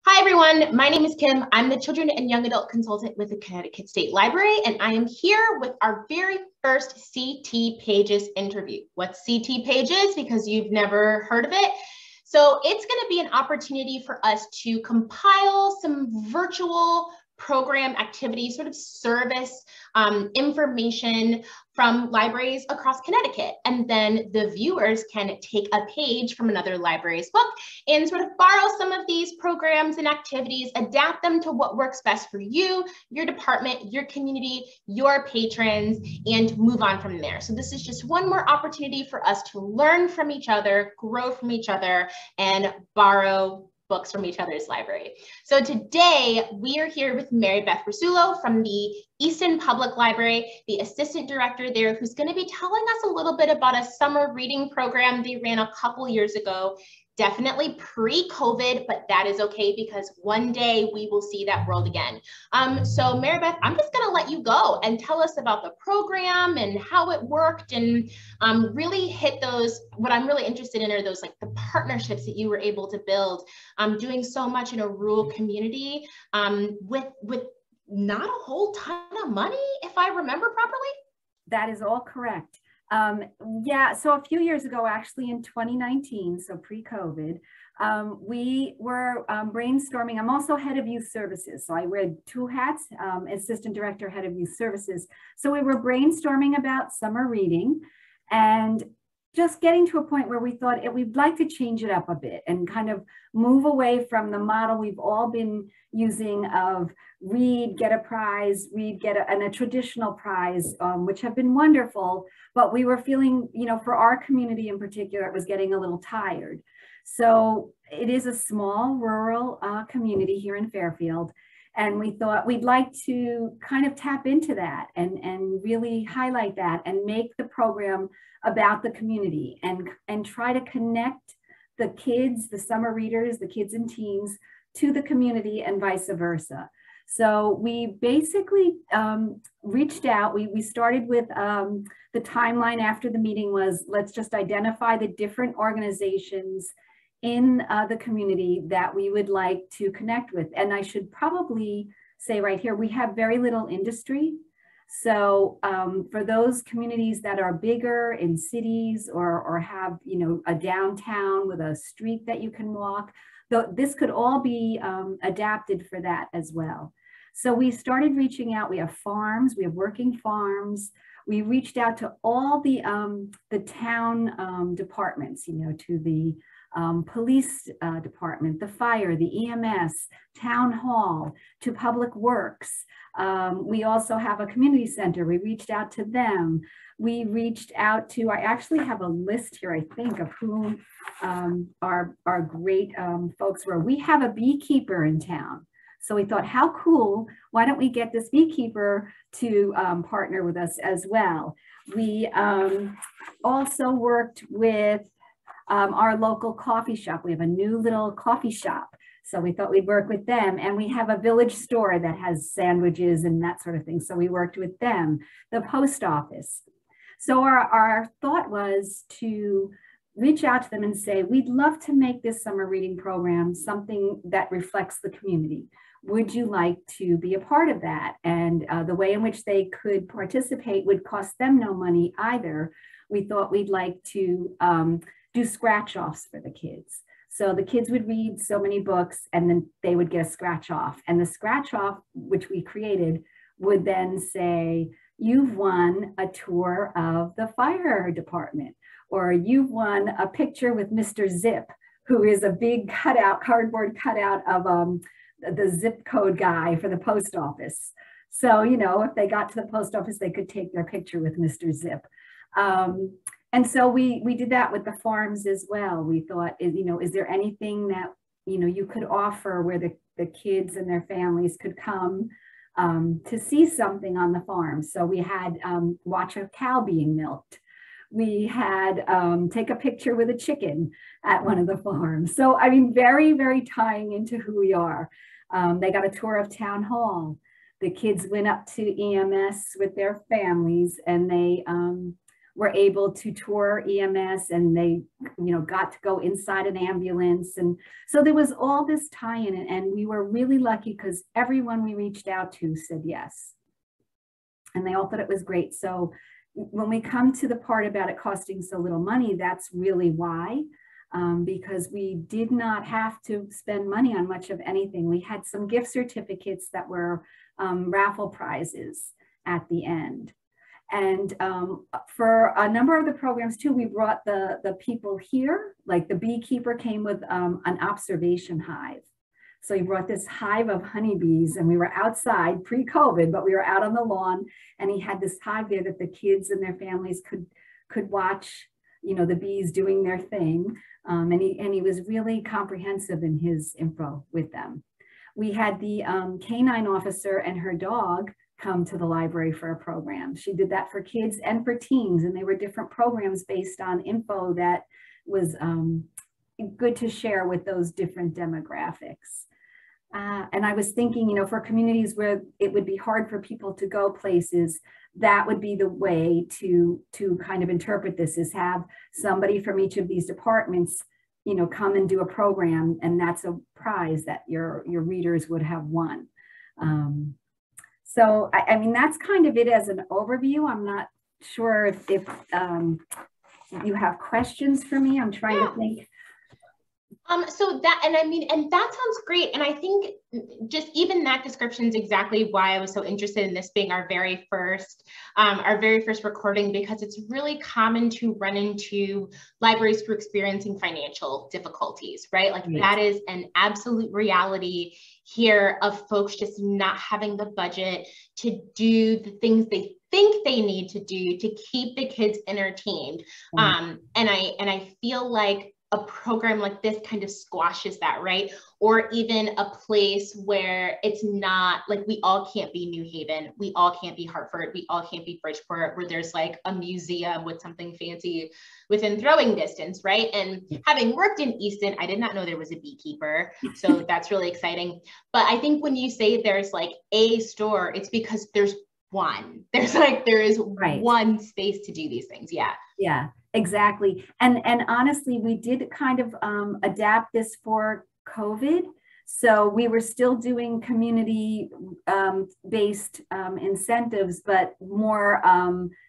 Hi, everyone. My name is Kim. I'm the Children and Young Adult Consultant with the Connecticut State Library, and I am here with our very first CT Pages interview. What's CT Pages? Because you've never heard of it. So it's going to be an opportunity for us to compile some virtual program activities, sort of service information from libraries across Connecticut. And then the viewers can take a page from another library's book and sort of borrow some of these programs and activities, adapt them to what works best for you, your department, your community, your patrons, and move on from there. So this is just one more opportunity for us to learn from each other, grow from each other, and borrow books from each other's library. So today we are here with Beth Rassulo from the Easton Public Library, the assistant director there, who's going to be telling us a little bit about a summer reading program they ran a couple years ago. Definitely pre-COVID, but that is okay because one day we will see that world again. So Beth, I'm just gonna let you go and tell us about the program and how it worked and really hit those, what I'm really interested in are those like the partnerships that you were able to build, doing so much in a rural community with not a whole ton of money, if I remember properly. That is all correct. Yeah, so a few years ago, actually in 2019, so pre-COVID, we were brainstorming. I'm also head of youth services, so I wear two hats, assistant director, head of youth services. So we were brainstorming about summer reading and just getting to a point where we thought we'd like to change it up a bit and kind of move away from the model we've all been using of read, get a prize, read, get a traditional prize, which have been wonderful, but we were feeling, for our community in particular, it was getting a little tired. So it is a small rural community here in Fairfield. And we thought we'd like to kind of tap into that and really highlight that and make the program about the community and try to connect the kids, the summer readers, the kids and teens to the community and vice versa. So we basically reached out. We started with the timeline after the meeting was, let's just identify the different organizations in the community that we would like to connect with. And I should probably say right here, we have very little industry. So for those communities that are bigger in cities or have, a downtown with a street that you can walk, this could all be adapted for that as well. So we started reaching out. We have farms, we have working farms. We reached out to all the town departments, to the police department, the fire, the EMS, town hall, to public works. We also have a community center. We reached out to them. We reached out to, I actually have a list here, I think, of who our great folks were. We have a beekeeper in town. So we thought, how cool, why don't we get this beekeeper to partner with us as well? We also worked with our local coffee shop. We have a new little coffee shop. So we thought we'd work with them. And we have a village store that has sandwiches and that sort of thing. So we worked with them, the post office. So our thought was to reach out to them and say, we'd love to make this summer reading program something that reflects the community. Would you like to be a part of that? And the way in which they could participate would cost them no money either. We thought we'd like to do scratch offs for the kids. So the kids would read so many books and then they would get a scratch off. And the scratch off, which we created, would then say, you've won a tour of the fire department, or you've won a picture with Mr. Zip, who is a big cutout, cardboard cutout of the zip code guy for the post office. So, if they got to the post office, they could take their picture with Mr. Zip. And so we did that with the farms as well. We thought, is there anything that, you could offer where the kids and their families could come to see something on the farm? So we had watch a cow being milked. We had take a picture with a chicken at one of the farms. So, very, very tying into who we are. They got a tour of town hall. The kids went up to EMS with their families and they were able to tour EMS, and they, got to go inside an ambulance. And so there was all this tie-in, and we were really lucky because everyone we reached out to said yes. And they all thought it was great. So when we come to the part about it costing so little money, that's really why, because we did not have to spend money on much of anything. We had some gift certificates that were raffle prizes at the end. And for a number of the programs too, we brought the people here, like the beekeeper came with an observation hive. So he brought this hive of honeybees, and we were outside pre-COVID, but we were out on the lawn, and he had this hive there that the kids and their families could watch, the bees doing their thing. And he was really comprehensive in his info with them. We had the canine officer and her dog come to the library for a program. She did that for kids and for teens, and they were different programs based on info that was good to share with those different demographics. And I was thinking, for communities where it would be hard for people to go places, that would be the way to kind of interpret this, is have somebody from each of these departments, come and do a program, and that's a prize that your readers would have won. So, I mean, that's kind of it as an overview. I'm not sure if you have questions for me. I'm trying to think. So that, and that sounds great. And I think just even that description is exactly why I was so interested in this being our very first recording, because it's really common to run into libraries who are experiencing financial difficulties, right? Like that is an absolute reality here of folks just not having the budget to do the things they think they need to do to keep the kids entertained. And I feel like a program like this kind of squashes that, right? Or even a place where it's not like, we all can't be New Haven, we all can't be Hartford, we all can't be Bridgeport, where there's like a museum with something fancy within throwing distance, right? And having worked in Easton, I did not know there was a beekeeper, so that's really exciting. But I think when you say there's like a store, it's because there is one space to do these things. Yeah, exactly. And honestly, we did kind of adapt this for COVID. So we were still doing community based incentives, but more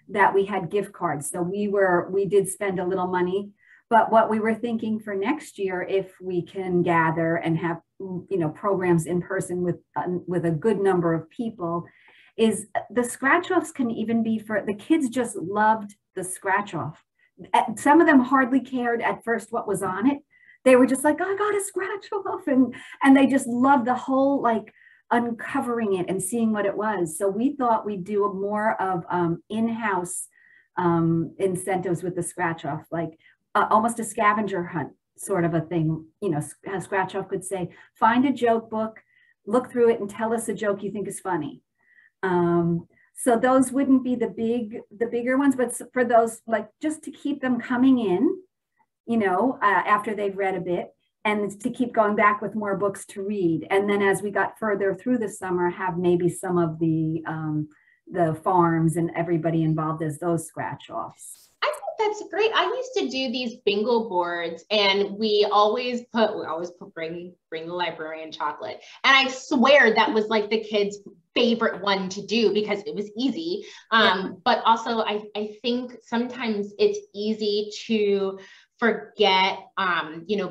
that we had gift cards. So we did spend a little money. But what we were thinking for next year, if we can gather and have programs in person with a good number of people, is the scratch offs can even be for the kids. Just loved the scratch off. Some of them hardly cared at first what was on it. They were just like, oh, I got a scratch off, and they just loved the whole like uncovering it and seeing what it was. So we thought we'd do more of in-house incentives with the scratch off, like almost a scavenger hunt sort of a thing. A scratch off could say, find a joke book, look through it, and tell us a joke you think is funny. So those wouldn't be the bigger ones, but for those, like, just to keep them coming in, after they've read a bit, and to keep going back with more books to read. And then as we got further through the summer, have maybe some of the farms and everybody involved as those scratch offs. That's great. I used to do these bingo boards, and we always put bring the librarian chocolate. And I swear that was like the kids' favorite one to do because it was easy. But also I think sometimes it's easy to forget,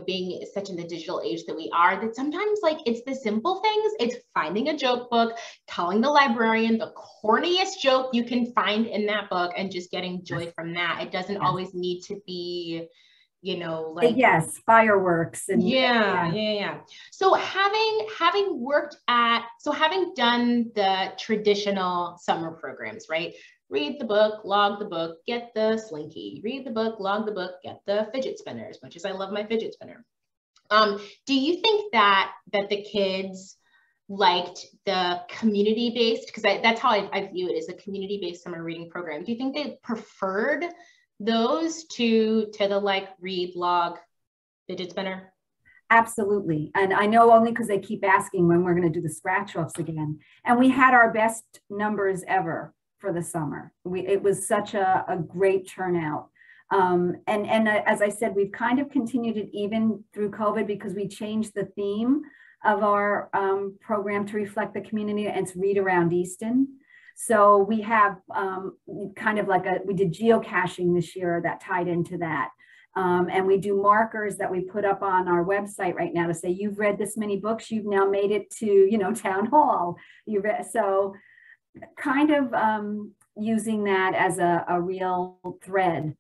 being such in the digital age that we are, that sometimes like it's the simple things. It's finding a joke book, telling the librarian the corniest joke you can find in that book, and just getting joy from that. It doesn't always need to be, like, yes, fireworks. And So having done the traditional summer programs, right? Read the book, log the book, get the slinky. Read the book, log the book, get the fidget spinner, as much as I love my fidget spinner. Do you think that the kids liked the community-based, because that's how I view it, as a community-based summer reading program. Do you think they preferred those to the like read, log, fidget spinner? Absolutely. And I know only because they keep asking when we're going to do the scratch offs again. And we had our best numbers ever for the summer. It was such a great turnout. And as I said, we've kind of continued it even through COVID because we changed the theme of our program to reflect the community, and it's Read Around Easton. So we have kind of like we did geocaching this year that tied into that. And we do markers that we put up on our website right now to say, you've read this many books, you've now made it to, you know, town hall. So kind of using that as a real thread,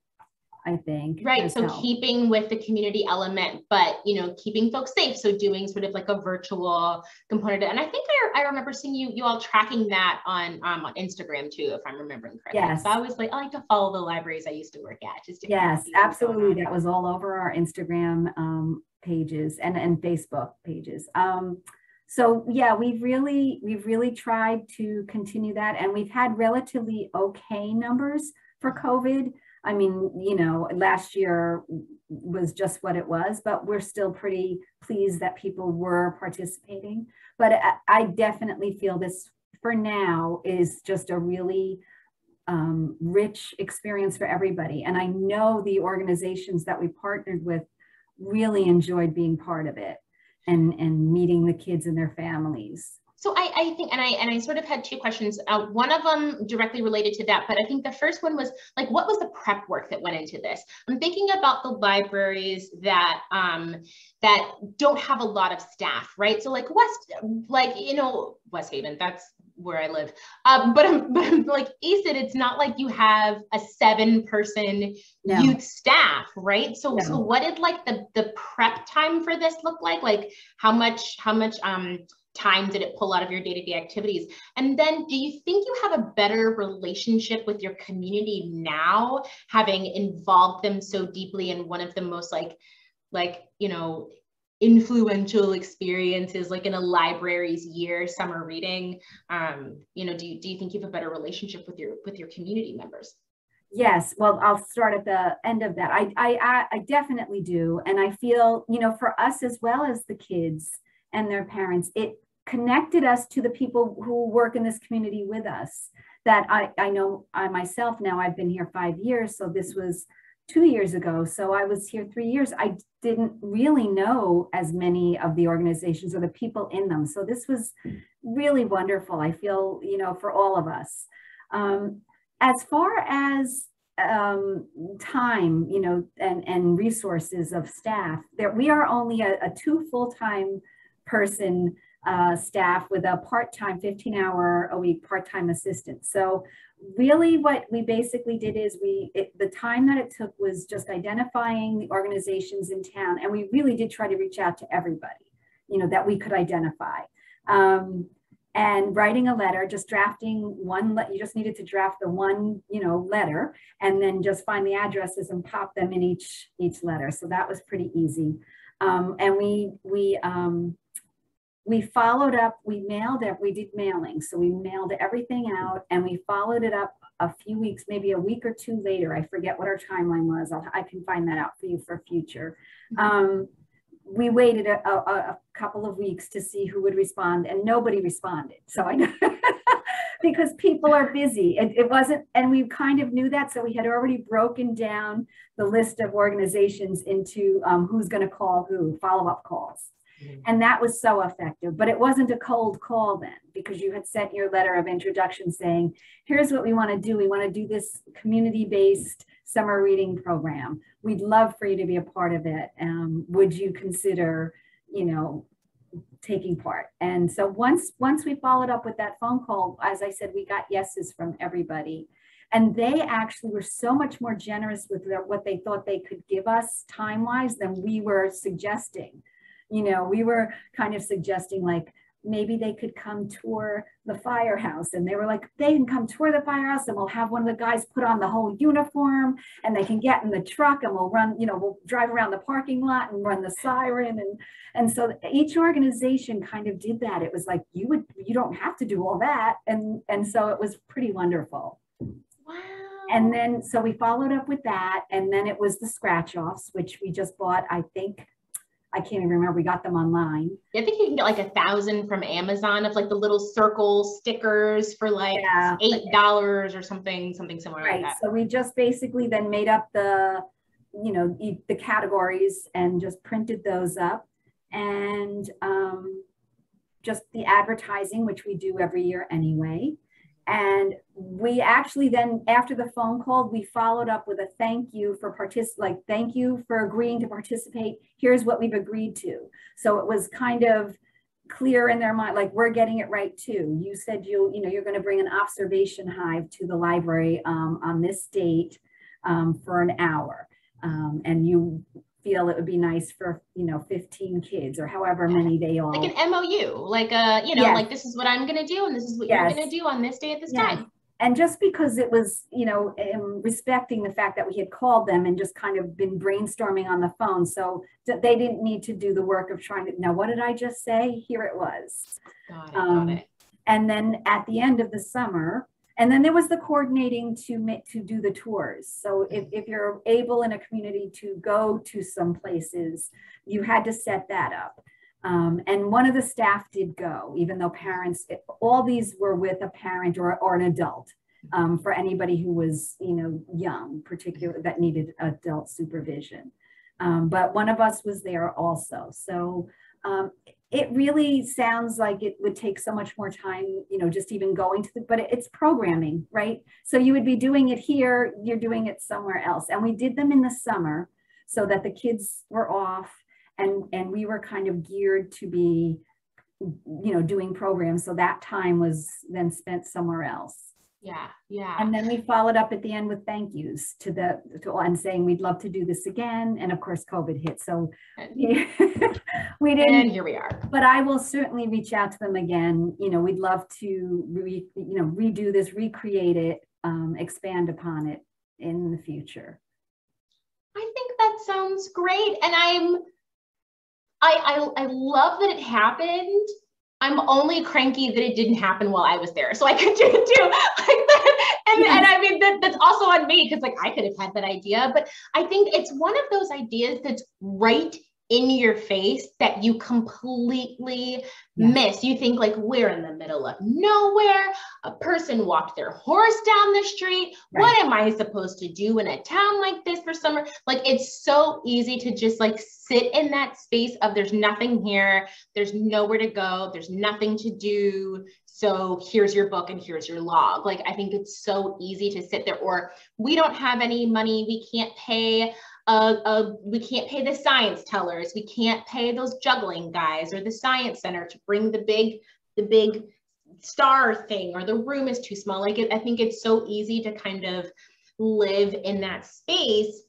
I think. Right. So keeping with the community element, but, you know, keeping folks safe. So doing sort of like a virtual component. And I think I remember seeing you all tracking that on Instagram too, if I'm remembering correctly. Yes. So I like to follow the libraries I used to work at. Just to yes, absolutely. That was all over our Instagram pages and Facebook pages. So yeah, we've really tried to continue that, and we've had relatively okay numbers for COVID. I mean, you know, last year was just what it was, but we're still pretty pleased that people were participating. But I definitely feel this for now is just a really rich experience for everybody. And I know the organizations that we partnered with really enjoyed being part of it and meeting the kids and their families. So I think, and I sort of had two questions. One of them directly related to that, but I think the first one was like, what was the prep work that went into this? I'm thinking about the libraries that that don't have a lot of staff, right? So like West Haven, that's where I live. But like Easton, it's not like you have a 7-person youth staff, right? So so what did like the prep time for this look like? Like how much time did it pull out of your day-to-day activities? And then do you think you have a better relationship with your community now, having involved them so deeply in one of the most like you know, influential experiences, like in a library's year, summer reading? You know, do you think you have a better relationship with your community members? Yes, well, I'll start at the end of that. I definitely do. And I feel, you know, for us as well as the kids and their parents, it connected us to the people who work in this community with us. That I know I myself now, I've been here 5 years, so this was 2 years ago. So I was here 3 years. I didn't really know as many of the organizations or the people in them. So this was really wonderful, I feel, you know, for all of us. As far as time, you know, and resources of staff, we are only a 2 full-time person staff with a part-time 15-hour-a-week part-time assistant. So really what we basically did is the time that it took was just identifying the organizations in town, and we really did try to reach out to everybody, you know, that we could identify. And writing a letter, just drafting one, you just needed to draft the one, you know, letter, and then just find the addresses and pop them in each letter. So that was pretty easy. And we followed up, we mailed it, we did mailing. So we mailed everything out and we followed it up a few weeks, maybe a week or 2 later. I forget what our timeline was. I can find that out for you for future. We waited a couple of weeks to see who would respond, and nobody responded. So I know because people are busy. It wasn't, and we kind of knew that. So we had already broken down the list of organizations into who's going to call who, follow-up calls. And that was so effective, but it wasn't a cold call then, because you had sent your letter of introduction saying, here's what we want to do. We want to do this community-based summer reading program. We'd love for you to be a part of it. Would you consider, you know, taking part? And so once we followed up with that phone call, as I said, we got yeses from everybody. And they actually were so much more generous with what they thought they could give us time-wise than we were suggesting. You know, we were kind of suggesting like maybe they could come tour the firehouse, and they were like, they can come tour the firehouse and we'll have one of the guys put on the whole uniform and they can get in the truck and we'll run, you know, we'll drive around the parking lot and run the siren. And so each organization kind of did that. It was like, you don't have to do all that. And so it was pretty wonderful. Wow. And then, so we followed up with that. And then it was the scratch offs, which we just bought, I think, I can't even remember, we got them online. I think you can get like 1,000 from Amazon of like the little circle stickers for like $8 or something similar like that. So we just basically then made up the, you know, the categories and just printed those up, and just the advertising, which we do every year anyway. And we actually then, after the phone call, we followed up with a thank you for thank you for agreeing to participate. Here's what we've agreed to. So it was kind of clear in their mind, like, we're getting it right too. You said you're going to bring an observation hive to the library on this date for an hour. And you feel it would be nice for, 15 kids or however many they all. Like an MOU, like like this is what I'm going to do and this is what you're going to do on this day at this time. And just because it was, respecting the fact that we had called them and just kind of been brainstorming on the phone. So they didn't need to do the work of trying to, now, what did I just say? Here it was. Got it. And then at the end of the summer, and then there was the coordinating to do the tours. So if you're able in a community to go to some places, you had to set that up. And one of the staff did go, even though parents, all these were with a parent or an adult, for anybody who was, young, particularly that needed adult supervision. But one of us was there also. So it really sounds like it would take so much more time, just even going to but it's programming, right? So you would be doing it here, you're doing it somewhere else. And we did them in the summer so that the kids were off and we were kind of geared to be, doing programs. So that time was then spent somewhere else. Yeah. And then we followed up at the end with thank yous to and saying we'd love to do this again. And of course, COVID hit, so we didn't. And here we are. But I will certainly reach out to them again. We'd love to redo this, recreate it, expand upon it in the future. I think that sounds great, and I love that it happened. I'm only cranky that it didn't happen while I was there, so I could do it too, like that. And I mean, that's also on me, because like I could have had that idea, but I think it's one of those ideas that's right in your face that you completely miss. You think like, we're in the middle of nowhere. A person walked their horse down the street. Right. What am I supposed to do in a town like this for summer? Like, it's so easy to just like sit in that space of there's nothing here. There's nowhere to go. There's nothing to do. So here's your book and here's your log. Like, I think it's so easy to sit there, or we don't have any money. We can't pay the science tellers. We can't pay those juggling guys or the science center to bring the big star thing, or the room is too small. Like, I think it's so easy to kind of live in that space,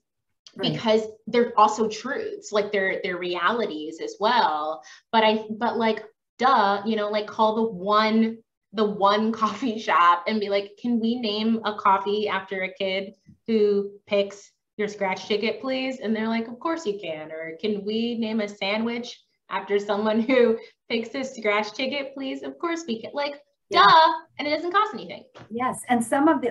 right, because they're also truths, like they're realities as well. But like, duh, like call the one coffee shop and be like, can we name a coffee after a kid who picks your scratch ticket, please? And they're like, of course you can. Or can we name a sandwich after someone who picks a scratch ticket, please? Of course we can. Like, duh, and it doesn't cost anything. Yes, and some of the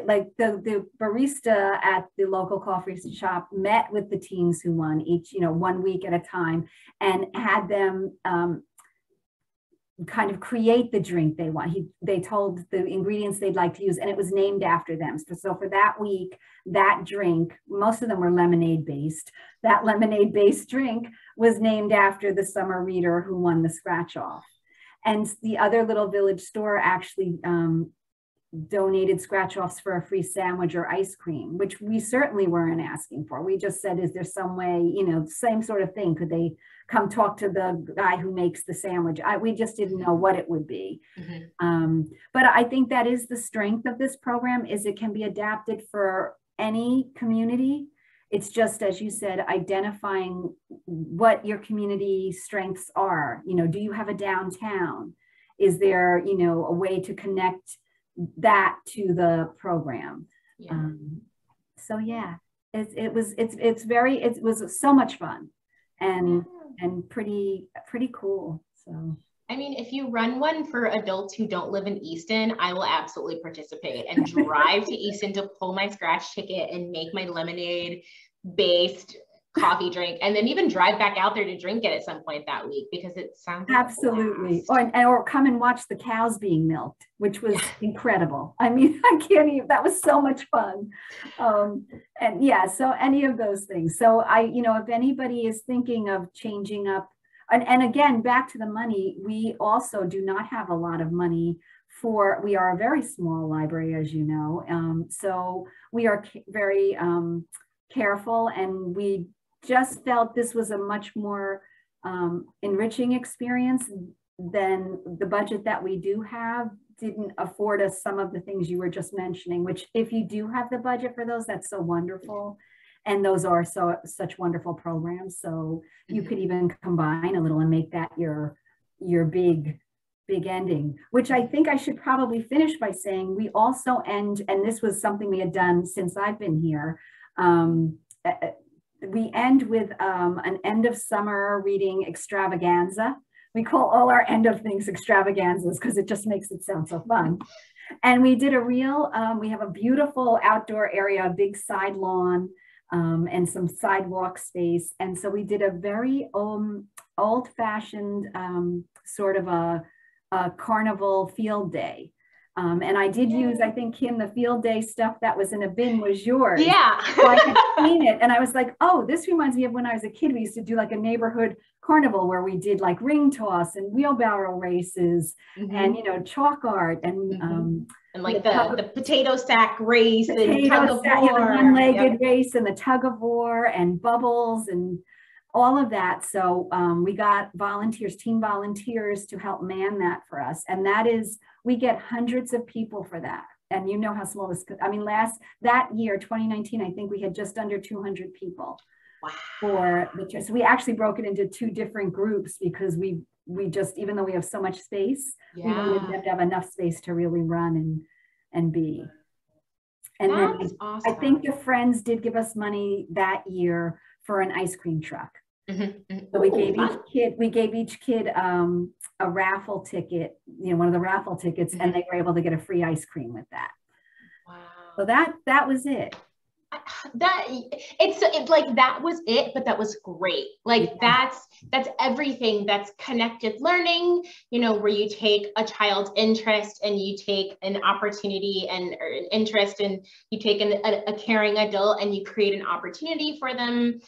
barista at the local coffee shop met with the teens who won each, 1 week at a time, and had them kind of create the drink they want. They told the ingredients they'd like to use, and it was named after them. So for that week, that drink, most of them were lemonade based. That lemonade based drink was named after the summer reader who won the scratch off. And the other little village store actually donated scratch offs for a free sandwich or ice cream, which we certainly weren't asking for. We just said, is there some way, same sort of thing. Could they come talk to the guy who makes the sandwich? We just didn't know what it would be. Mm-hmm. But I think that is the strength of this program, is it can be adapted for any community. It's just, as you said, identifying what your community strengths are. Do you have a downtown? Is there, a way to connect that to the program? Yeah. So yeah, it was so much fun and pretty cool. So I mean, if you run one for adults who don't live in Easton, I will absolutely participate and drive to Easton to pull my scratch ticket and make my lemonade based coffee drink, and then even drive back out there to drink it at some point that week, because it sounds like absolutely. Or come and watch the cows being milked, which was incredible. I mean, I can't even, that was so much fun. And yeah, so any of those things. So if anybody is thinking of changing up, and again, back to the money, we also do not have a lot of money we are a very small library, as you know. So we are very careful, and we just felt this was a much more enriching experience than the budget that we do have didn't afford us some of the things you were just mentioning, which if you do have the budget for those, that's so wonderful. And those are such wonderful programs. So you could even combine a little and make that your big ending, which I think I should probably finish by saying we also end, and this was something we had done since I've been here, we end with an end of summer reading extravaganza. We call all our end of things extravaganzas because it just makes it sound so fun. And we did we have a beautiful outdoor area, a big side lawn, and some sidewalk space. And so we did a very old-fashioned sort of a carnival field day. And I did use, I think, Kim, the field day stuff that was in a bin was yours. Yeah. So I had seen it and I was like, oh, this reminds me of when I was a kid. We used to do like a neighborhood carnival where we did like ring toss and wheelbarrow races and, chalk art and like the potato sack race and tug of war. The one-legged race and the tug of war and bubbles and all of that. So we got team volunteers to help man that for us. And we get hundreds of people for that. And you know how small this, that year, 2019, I think we had just under 200 people. Wow. For the tour. So we actually broke it into two different groups because we just, even though we have so much space, we wanted to have enough space to really run and be. And That's then awesome. I think the Friends did give us money that year for an ice cream truck. So we gave each kid a raffle ticket, one of the raffle tickets, and they were able to get a free ice cream with that. Wow. So that was it. It's like that was it, but that was great. Like that's everything. That's connected learning, where you take a child's interest and you take an opportunity or an interest, and you take a caring adult and you create an opportunity for them.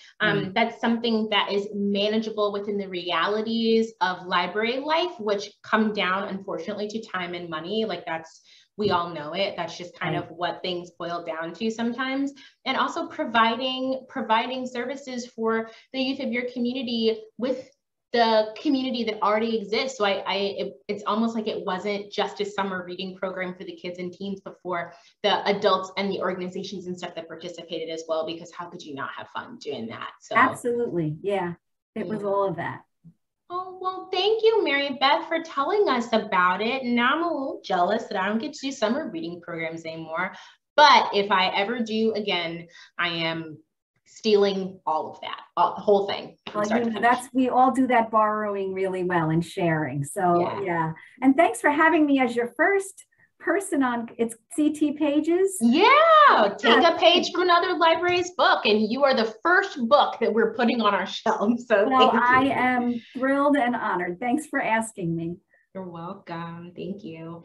That's something that is manageable within the realities of library life, which come down, unfortunately, to time and money. Like we all know it. That's just kind of what things boil down to sometimes. And also providing services for the youth of your community with the community that already exists. So it's almost like it wasn't just a summer reading program for the kids and teens, but for the adults and the organizations and stuff that participated as well, because how could you not have fun doing that? So absolutely. Yeah, it was all of that. Oh, well, thank you, Mary Beth, for telling us about it. Now I'm a little jealous that I don't get to do summer reading programs anymore. But if I ever do again, I am stealing all of that, the whole thing. Well, we all do that borrowing really well and sharing. So yeah. And thanks for having me as your first person on CT Pages. Yeah, take a page from another library's book, and you are the first book that we're putting on our shelves. So I am thrilled and honored. Thanks for asking me. You're welcome. Thank you.